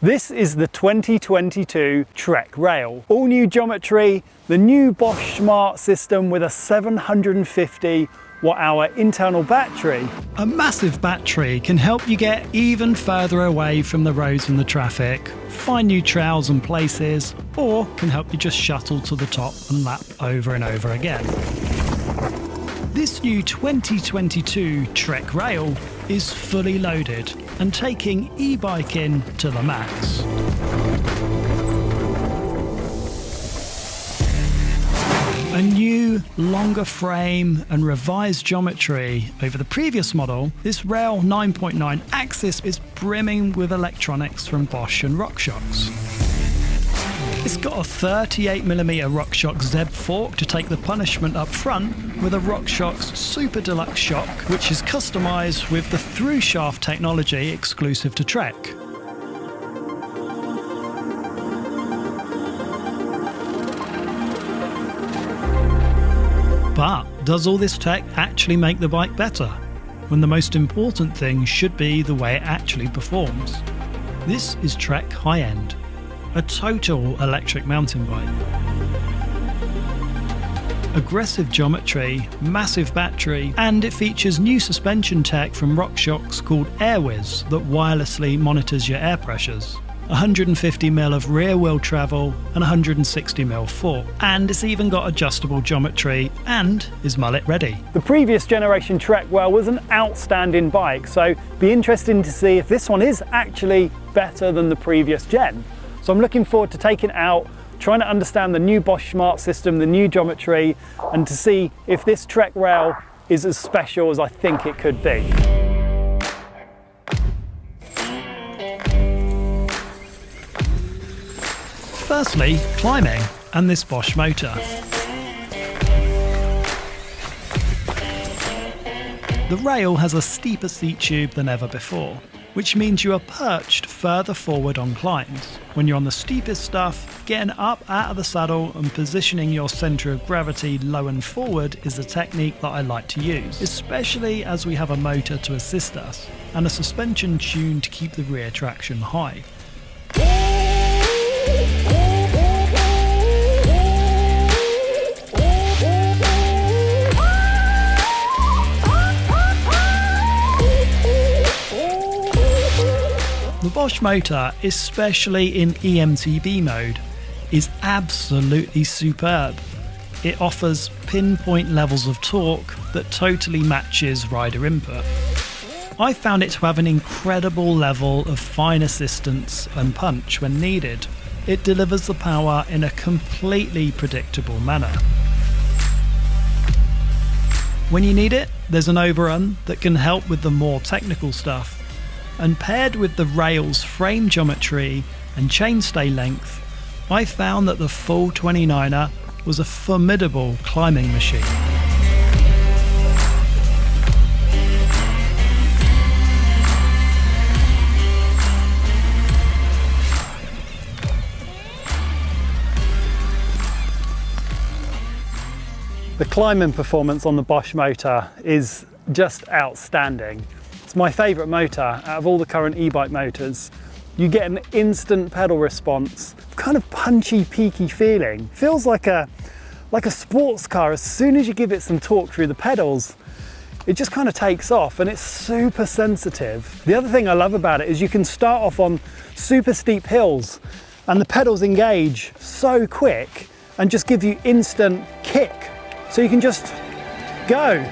This is the 2022 Trek Rail. All new geometry, the new Bosch Smart System with a 750 watt-hour internal battery. A massive battery can help you get even further away from the roads and the traffic, find new trails and places, or can help you just shuttle to the top and lap over and over again. This new 2022 Trek Rail is fully loaded and taking e-biking to the max. A new, longer frame and revised geometry over the previous model, this Rail 9.9 Axis is brimming with electronics from Bosch and Rockshox. It's got a 38mm Rockshox Zeb fork to take the punishment up front, with a Rockshox Super Deluxe shock, which is customised with the through shaft technology exclusive to Trek. But does all this tech actually make the bike better, when the most important thing should be the way it actually performs? This is Trek High End, a total electric mountain bike. Aggressive geometry, massive battery, and it features new suspension tech from Rockshox called AirWiz that wirelessly monitors your air pressures. 150mm of rear wheel travel and 160mm fork, and it's even got adjustable geometry and is mullet ready. The previous generation Trek Rail was an outstanding bike, so be interesting to see if this one is actually better than the previous gen. So I'm looking forward to taking it out, trying to understand the new Bosch Smart System, the new geometry, and to see if this Trek Rail is as special as I think it could be. Firstly, climbing and this Bosch motor. The rail has a steeper seat tube than ever before, which means you are perched further forward on climbs. When you're on the steepest stuff, getting up out of the saddle and positioning your centre of gravity low and forward is a technique that I like to use, especially as we have a motor to assist us and a suspension tuned to keep the rear traction high. The Bosch motor, especially in EMTB mode, is absolutely superb. It offers pinpoint levels of torque that totally matches rider input. I found it to have an incredible level of fine assistance and punch when needed. It delivers the power in a completely predictable manner. When you need it, there's an overrun that can help with the more technical stuff. And paired with the rail's frame geometry and chainstay length, I found that the full 29er was a formidable climbing machine. The climbing performance on the Bosch motor is just outstanding. It's my favourite motor out of all the current e-bike motors. You get an instant pedal response, kind of punchy, peaky feeling. Feels like a sports car. As soon as you give it some torque through the pedals, it just kind of takes off, and it's super sensitive. The other thing I love about it is you can start off on super steep hills and the pedals engage so quick and just give you instant kick. So you can just go.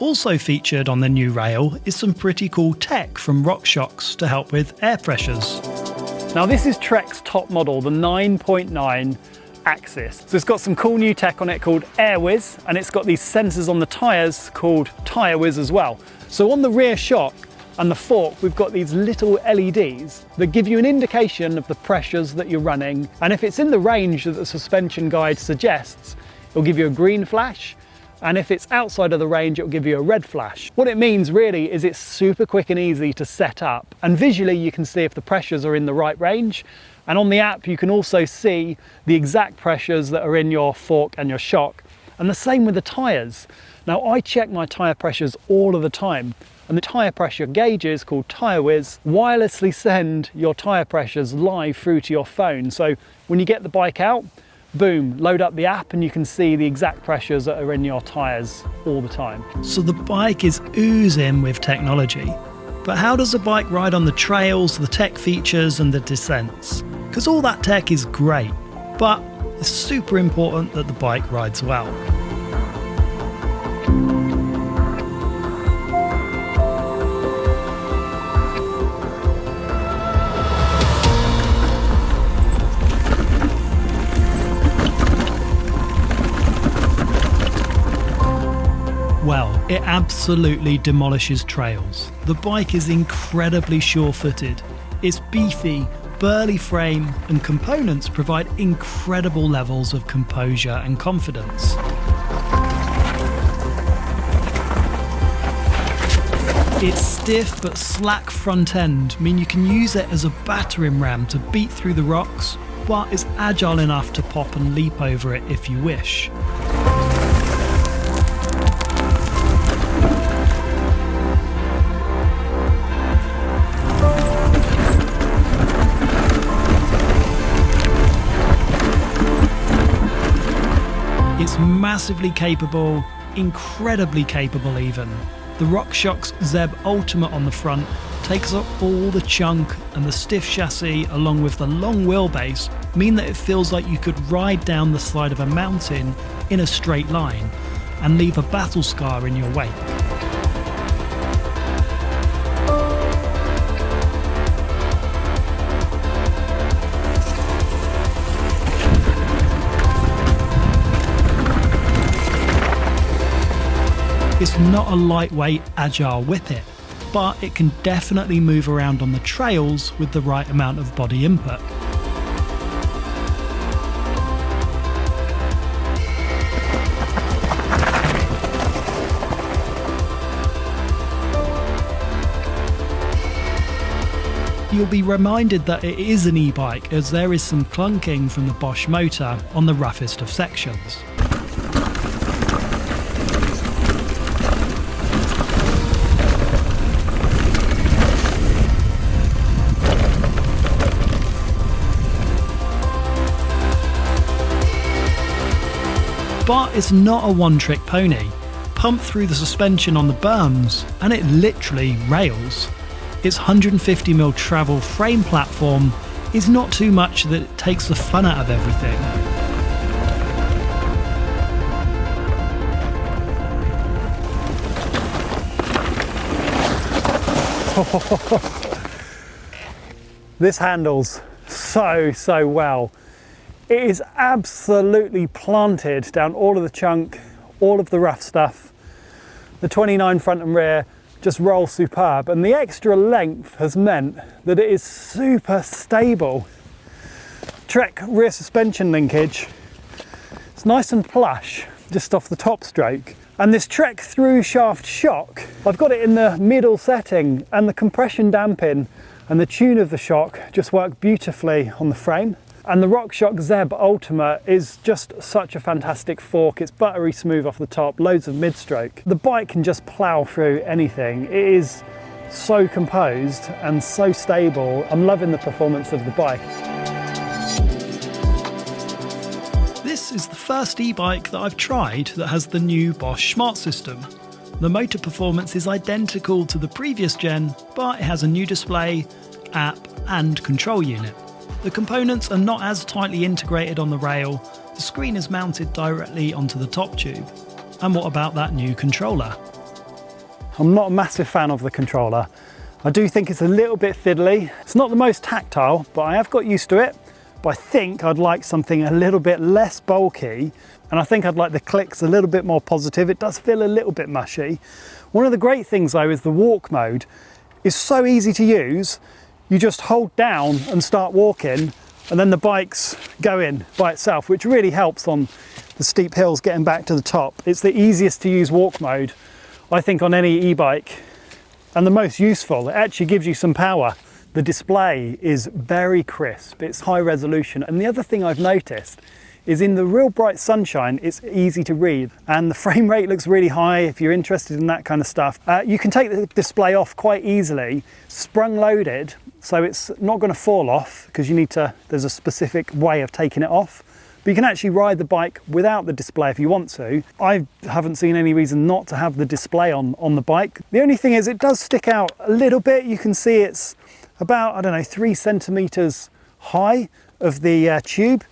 Also featured on the new rail is some pretty cool tech from Rockshox to help with air pressures. Now this is Trek's top model, the 9.9 Axis. So it's got some cool new tech on it called AirWiz, and it's got these sensors on the tyres called TyreWiz as well. So on the rear shock and the fork, we've got these little LEDs that give you an indication of the pressures that you're running, and if it's in the range that the suspension guide suggests, it'll give you a green flash. And if it's outside of the range, it'll give you a red flash. What it means really is it's super quick and easy to set up, and visually you can see if the pressures are in the right range, and on the app you can also see the exact pressures that are in your fork and your shock, and the same with the tyres. Now I check my tyre pressures all of the time. And the tyre pressure gauges, called AirWiz, wirelessly send your tyre pressures live through to your phone. So when you get the bike out, boom, load up the app and you can see the exact pressures that are in your tyres all the time. So the bike is oozing with technology. But how does a bike ride on the trails, the tech features and the descents? Because all that tech is great, but it's super important that the bike rides well. Well, it absolutely demolishes trails. The bike is incredibly sure-footed. Its beefy, burly frame and components provide incredible levels of composure and confidence. Its stiff but slack front end mean you can use it as a battering ram to beat through the rocks, but is agile enough to pop and leap over it if you wish. It's massively capable, incredibly capable even. The Rockshox Zeb Ultimate on the front takes up all the chunk, and the stiff chassis along with the long wheelbase mean that it feels like you could ride down the side of a mountain in a straight line and leave a battle scar in your wake. It's not a lightweight, agile whippet, but it can definitely move around on the trails with the right amount of body input. You'll be reminded that it is an e-bike, as there is some clunking from the Bosch motor on the roughest of sections. But it's not a one-trick pony. Pump through the suspension on the berms and it literally rails. Its 150mm travel frame platform is not too much that it takes the fun out of everything. This handles so well. It is absolutely planted down all of the chunk, all of the rough stuff. The 29 front and rear just roll superb, and the extra length has meant that it is super stable. Trek rear suspension linkage, it's nice and plush just off the top stroke. And this Trek through shaft shock, I've got it in the middle setting, and the compression damping and the tune of the shock just work beautifully on the frame. And the Rockshox Zeb Ultimate is just such a fantastic fork. It's buttery smooth off the top, loads of mid-stroke. The bike can just plow through anything. It is so composed and so stable. I'm loving the performance of the bike. This is the first e-bike that I've tried that has the new Bosch Smart System. The motor performance is identical to the previous gen, but it has a new display, app and control unit. The components are not as tightly integrated on the rail, the screen is mounted directly onto the top tube. And what about that new controller? I'm not a massive fan of the controller. I do think it's a little bit fiddly. It's not the most tactile, but I have got used to it. But I think I'd like something a little bit less bulky, and I think I'd like the clicks a little bit more positive. It does feel a little bit mushy. One of the great things though is the walk mode is so easy to use. You just hold down and start walking, and then the bike's going by itself, which really helps on the steep hills getting back to the top. It's the easiest to use walk mode, I think, on any e-bike, and the most useful. It actually gives you some power. The display is very crisp, it's high resolution, and the other thing I've noticed is in the real bright sunshine, it's easy to read, and the frame rate looks really high if you're interested in that kind of stuff. You can take the display off quite easily, sprung loaded, so it's not going to fall off because there's a specific way of taking it off. But you can actually ride the bike without the display if you want to. I haven't seen any reason not to have the display on the bike. The only thing is it does stick out a little bit. You can see it's about, I don't know, 3 centimeters high of the tube.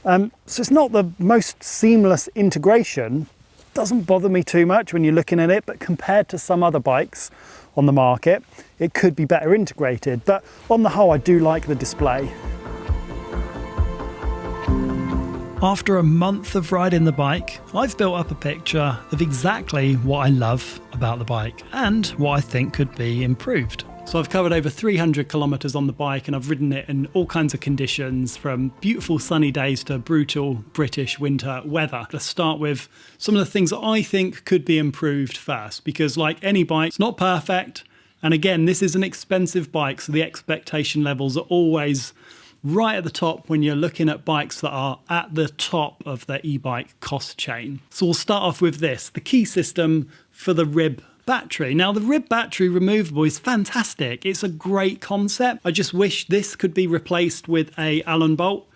So it's not the most seamless integration. Doesn't bother me too much when you're looking at it, but compared to some other bikes on the market, it could be better integrated. But on the whole, I do like the display. After a month of riding the bike, I've built up a picture of exactly what I love about the bike and what I think could be improved. So I've covered over 300 kilometers on the bike, and I've ridden it in all kinds of conditions, from beautiful sunny days to brutal British winter weather. Let's start with some of the things that I think could be improved first, because like any bike, it's not perfect. And again, this is an expensive bike, so the expectation levels are always right at the top when you're looking at bikes that are at the top of the e-bike cost chain. So we'll start off with this, the key system for the rib battery. Now, the rib battery removable is fantastic. It's a great concept. I just wish this could be replaced with an Allen bolt,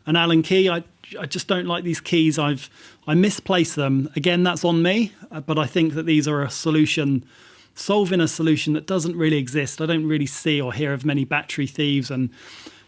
an Allen key. I just don't like these keys. I misplace them. Again, that's on me, but I think that these are a solution, solving a solution that doesn't really exist. I don't really see or hear of many battery thieves, and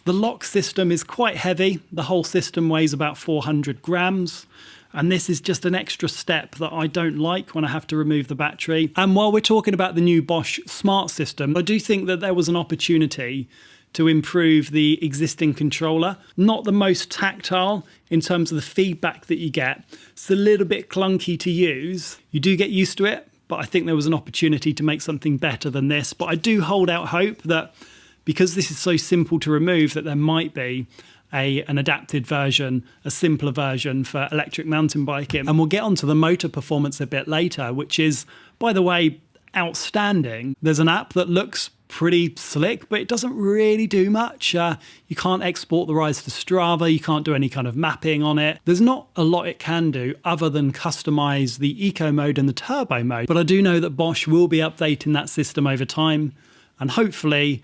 the lock system is quite heavy. The whole system weighs about 400 grams. And this is just an extra step that I don't like when I have to remove the battery. And while we're talking about the new Bosch Smart System, I do think that there was an opportunity to improve the existing controller. Not the most tactile in terms of the feedback that you get. It's a little bit clunky to use. You do get used to it, but I think there was an opportunity to make something better than this. But I do hold out hope that because this is so simple to remove, that there might be an adapted version, a simpler version for electric mountain biking. And we'll get onto the motor performance a bit later, which is, by the way, outstanding. There's an app that looks pretty slick, but it doesn't really do much. You can't export the rides to Strava. You can't do any kind of mapping on it. There's not a lot it can do other than customize the eco mode and the turbo mode. But I do know that Bosch will be updating that system over time, and hopefully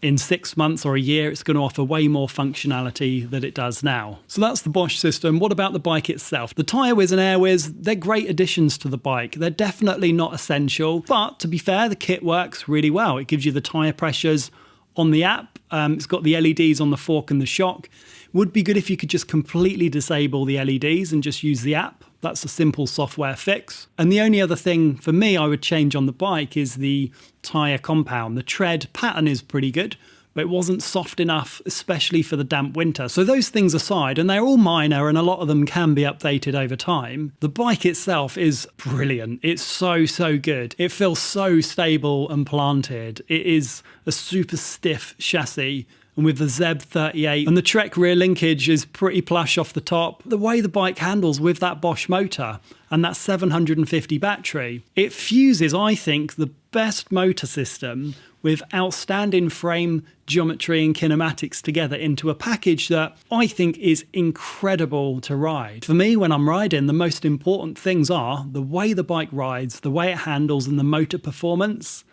in 6 months or a year, it's going to offer way more functionality than it does now. So that's the Bosch system. What about the bike itself? The AirWiz and AirWiz, they're great additions to the bike. They're definitely not essential, but to be fair, the kit works really well. It gives you the tyre pressures on the app. It's got the LEDs on the fork and the shock. Would be good if you could just completely disable the LEDs and just use the app. That's a simple software fix. And the only other thing for me I would change on the bike is the tyre compound. The tread pattern is pretty good, but it wasn't soft enough, especially for the damp winter. So those things aside, and they're all minor and a lot of them can be updated over time, the bike itself is brilliant. It's so good. It feels so stable and planted. It is a super stiff chassis, and with the Zeb 38 and the Trek rear linkage is pretty plush off the top. The way the bike handles with that Bosch motor and that 750 battery, it fuses, I think, the best motor system with outstanding frame geometry and kinematics together into a package that I think is incredible to ride. For me, when I'm riding, the most important things are the way the bike rides, the way it handles, and the motor performance,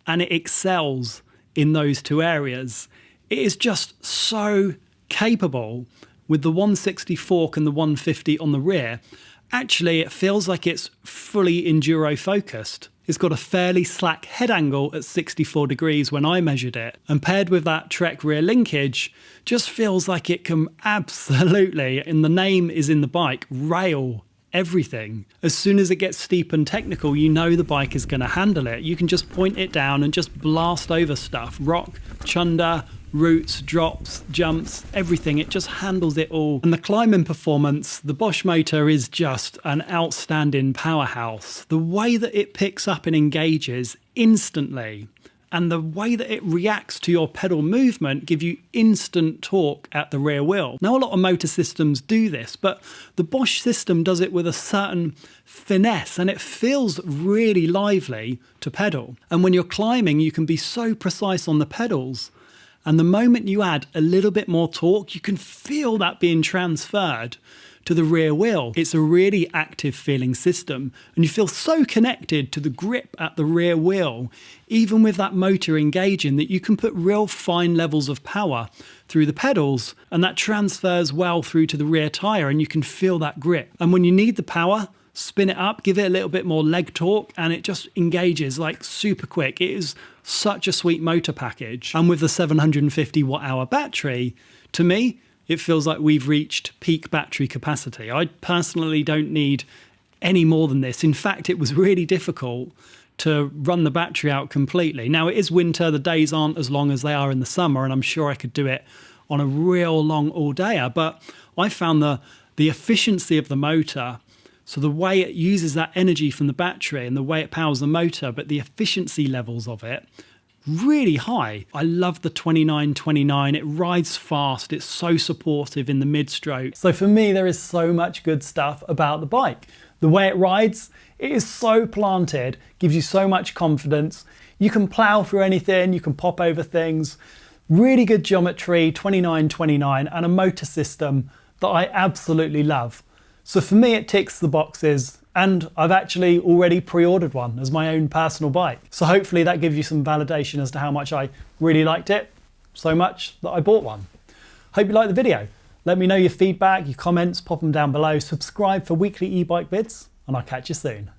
and it excels in those two areas. It is just so capable with the 160 fork and the 150 on the rear. Actually, it feels like it's fully enduro focused. It's got a fairly slack head angle at 64 degrees when I measured it, and paired with that Trek rear linkage, just feels like it can absolutely, and the name is in the bike, rail everything. As soon as it gets steep and technical, you know the bike is going to handle it. You can just point it down and just blast over stuff. Rock, chunder, roots, drops, jumps, everything. It just handles it all. And the climbing performance, the Bosch motor is just an outstanding powerhouse. The way that it picks up and engages instantly, and the way that it reacts to your pedal movement give you instant torque at the rear wheel. Now, a lot of motor systems do this, but the Bosch system does it with a certain finesse, and it feels really lively to pedal. And when you're climbing, you can be so precise on the pedals, and the moment you add a little bit more torque, you can feel that being transferred to the rear wheel. It's a really active feeling system, and you feel so connected to the grip at the rear wheel, even with that motor engaging, that you can put real fine levels of power through the pedals, and that transfers well through to the rear tyre, and you can feel that grip. And when you need the power, spin it up, give it a little bit more leg torque, and it just engages like super quick. It is such a sweet motor package. And with the 750 watt-hour battery, to me, it feels like we've reached peak battery capacity. I personally don't need any more than this. In fact, it was really difficult to run the battery out completely. Now, it is winter, the days aren't as long as they are in the summer, and I'm sure I could do it on a real long all-dayer, but I found the efficiency of the motor, so the way it uses that energy from the battery and the way it powers the motor, but the efficiency levels of it, really high. I love the 2929. It rides fast. It's so supportive in the mid-stroke. So for me, there is so much good stuff about the bike. The way it rides, it is so planted, gives you so much confidence. You can plow through anything, you can pop over things. Really good geometry, 2929, and a motor system that I absolutely love. So for me, it ticks the boxes, and I've actually already pre-ordered one as my own personal bike. So hopefully that gives you some validation as to how much I really liked it, so much that I bought one. Hope you liked the video. Let me know your feedback, your comments, pop them down below. Subscribe for weekly e-bike vids, and I'll catch you soon.